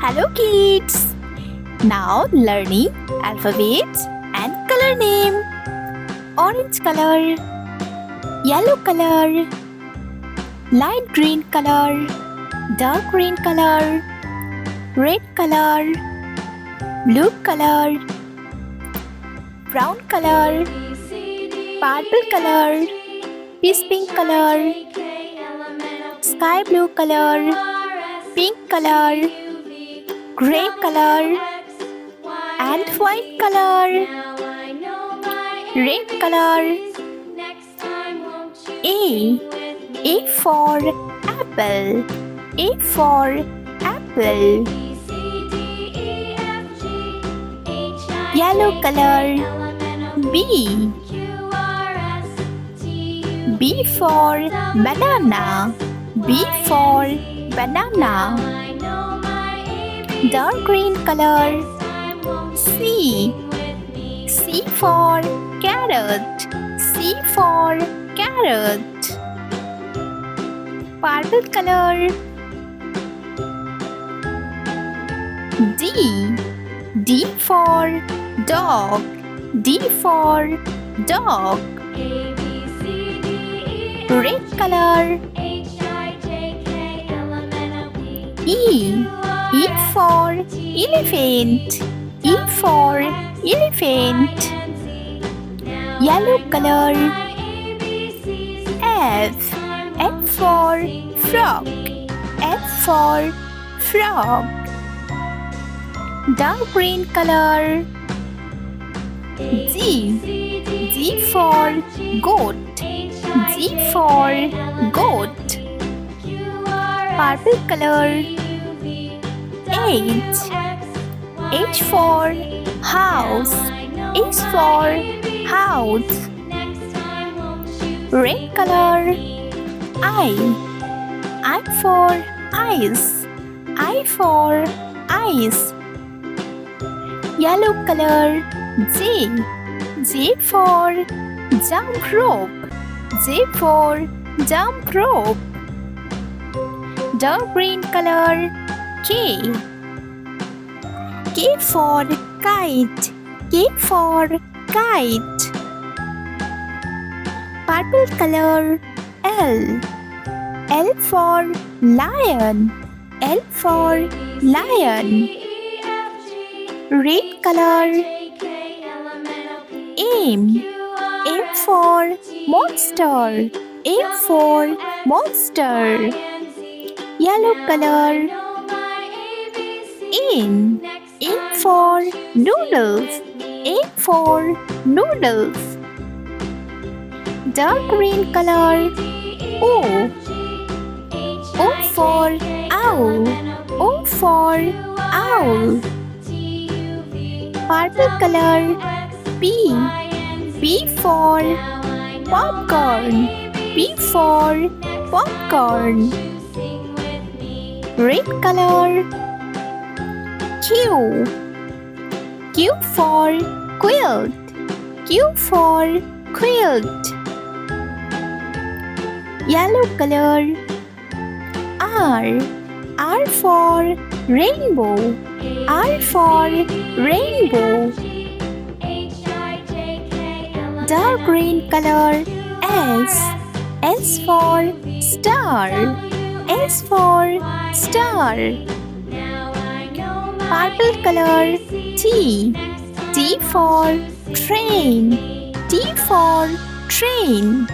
Hello kids! Now learning alphabets and color name. Orange color, yellow color, light green color, dark green color, red color, blue color, brown color, purple color, peach pink color, sky blue color, pink color, gray color, and white color, red color. A for apple, A for apple. Yellow color, B. B for banana, B for banana. Dark green color, C. C for carrot, C for carrot. Purple color, D. D for dog, D for dog. Red color, E. E for elephant, E for elephant. Yellow color, F. F for frog, F for frog. Dark green color, G. G for goat, G for goat. Purple color, H. H for house, H for house. Red color, I for ice, I for ice. Yellow color, J. J for jump rope, J for jump rope. Dark green color, K. K for kite, K for kite. Purple color, L. L for lion, L for lion. Red color, M. M for monster, M for monster. Yellow color, N. N for noodles, N for noodles. Dark green color, O. O for owl, O for owl. Purple color, P. P for popcorn, P for popcorn. Red color, Q. Q for quilt, Q for quilt. Yellow color, R. R for rainbow, R for rainbow. Dark green color, S. S for star, S for star. Purple color, T. T for train, T for train.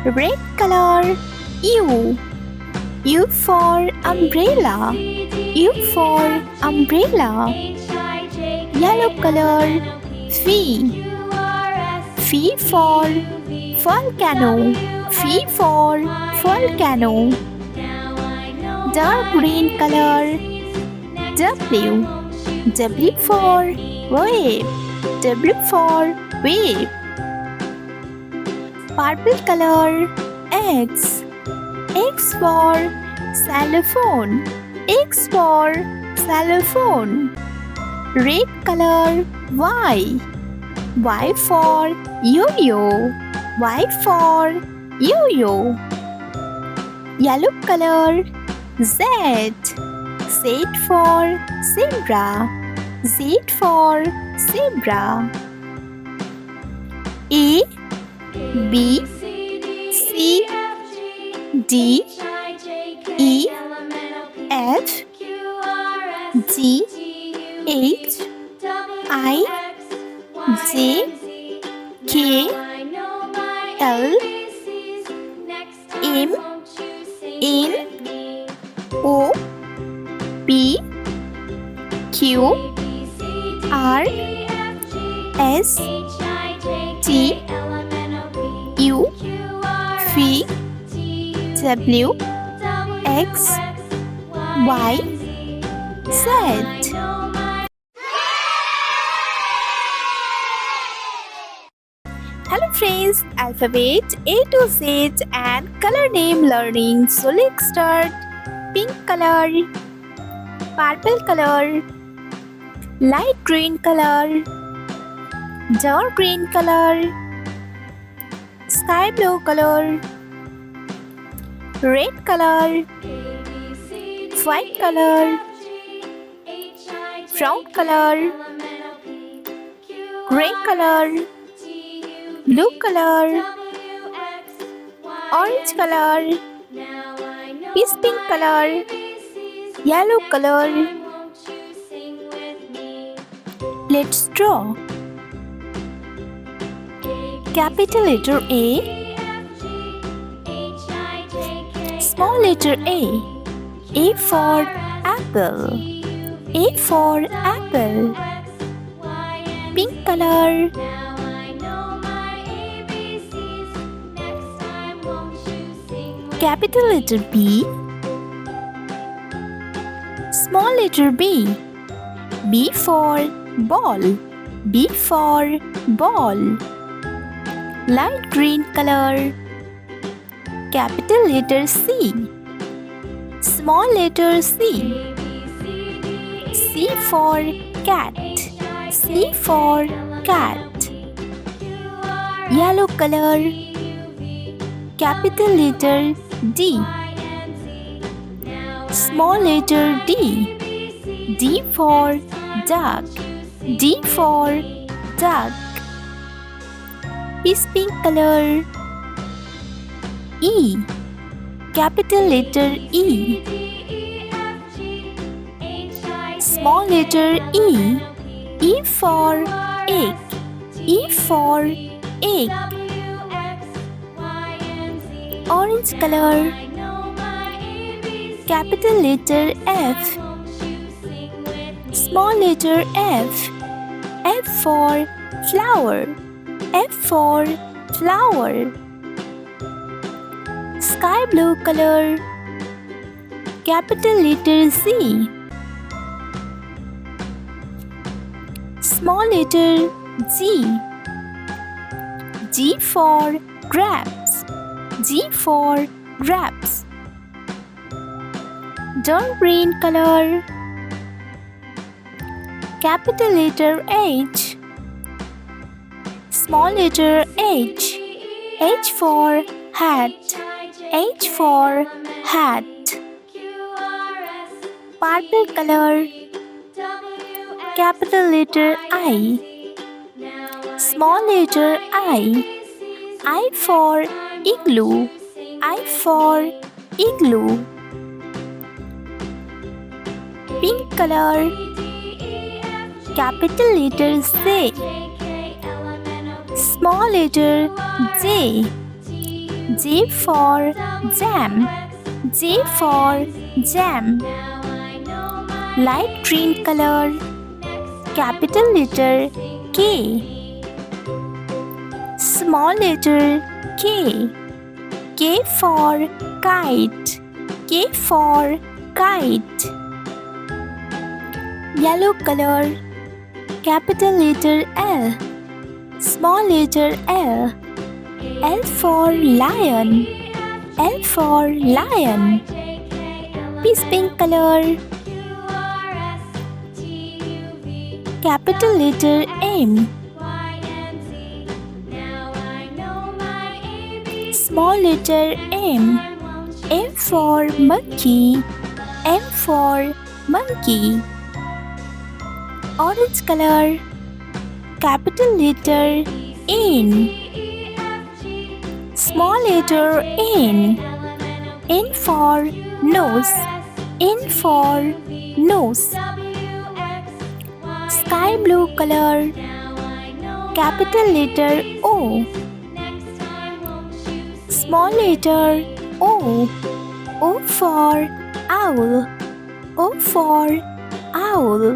Red color, U. U for umbrella, U for umbrella. Yellow color, V. V for volcano, V for volcano. Dark green color, W. W for wave, W for wave. Purple color, X. X for xylophone, X for xylophone. Red color, Y. Y for yo-yo, Y for yo-yo. Yellow color, Z. Z Z for zebra. Z for zebra. A B C D E F G H I J K L M N O P Q R S T U V W X Y Z. Hello friends, alphabet A to Z and color name learning. So let's start. Pink color, purple color, light green color, dark green color, sky blue color, red color, white color, brown color, gray color, blue color, orange color, peach pink color, yellow color. Let's draw. Capital letter A, small letter A for apple, A for apple, pink color, capital letter B, small letter B for ball, B for ball, light green color, capital letter C, small letter C, C for cat, C for cat, yellow color, capital letter D, small letter D, D for duck, D for duck, peach pink color, E, capital letter E, small letter E for egg, E for egg, orange color, capital letter F, small letter F, F for flower, F for flower, sky blue color, capital letter Z, small letter G, G for grapes, G for grapes, dark green color, capital letter H, small letter H, H for hat, H for hat, purple color, capital letter I, small letter I for igloo, I for igloo, pink color, capital letter Z, small letter J, J for jam, J for jam, light green color, capital letter K, small letter K, K for kite, K for kite, yellow color, capital letter L, small letter L, L for lion, L for lion, peach pink color, capital letter M, small letter M, M for monkey, M for monkey. Orange color, capital letter N, small letter N. N for nose, N for nose. Sky blue color, capital letter O, small letter O. O for owl, O for owl.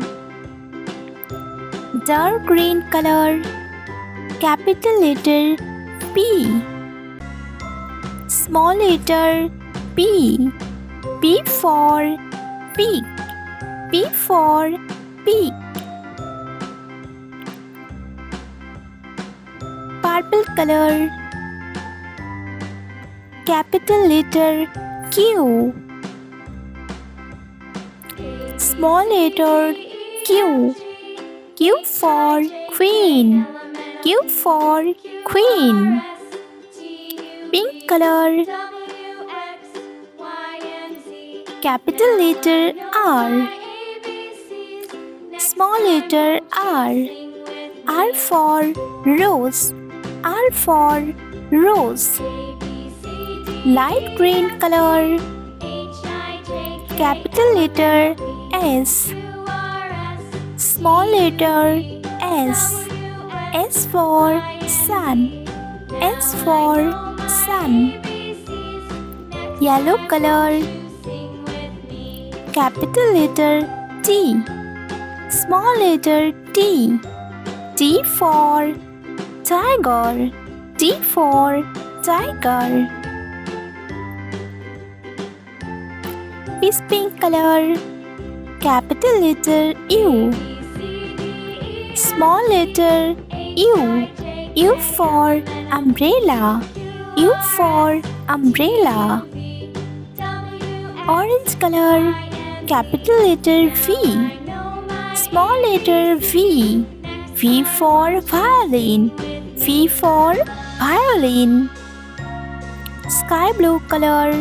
Dark green color, capital letter P, small letter P. P for pig, P for pig. Purple color, capital letter Q, small letter Q. Q for queen, Q for queen. Pink color, capital letter R, small letter R. R for rose, R for rose. Light green color, capital letter S, small letter S. S for sun, S for sun. Yellow color, capital letter T, small letter T. T for tiger, T for tiger. Is pink color, capital letter U, small letter U. U for umbrella, U for umbrella. Orange color, capital letter V, small letter V. V for violin, V for violin. Sky blue color,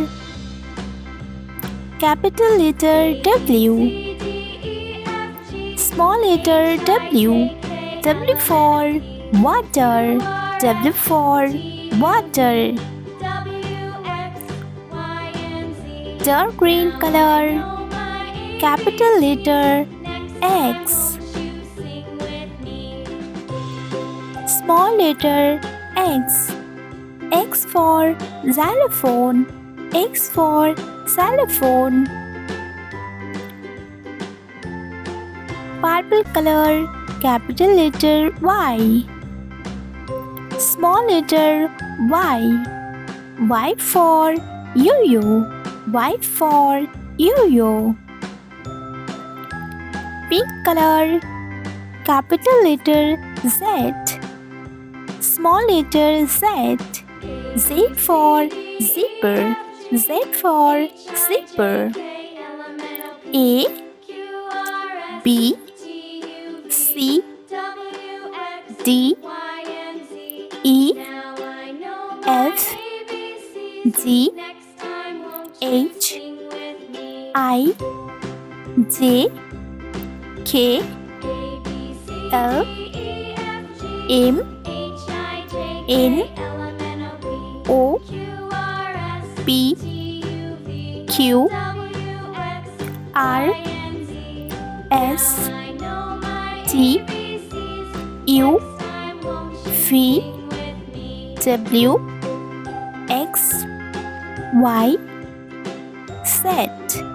capital letter W, small letter W. W for water, W for water. Dark green color, capital letter X, small letter X. X for xylophone, X for xylophone. Purple color, capital letter Y, small letter Y. Y for yo-yo, Y for yo-yo. Pink color, capital letter Z, small letter Z. Z for zipper, Z for zipper. A, B, C, D, E, F, G, H, I, J, K, L, M, N, O, P, Q, R, S, T, U, V, W, X, Y, Z.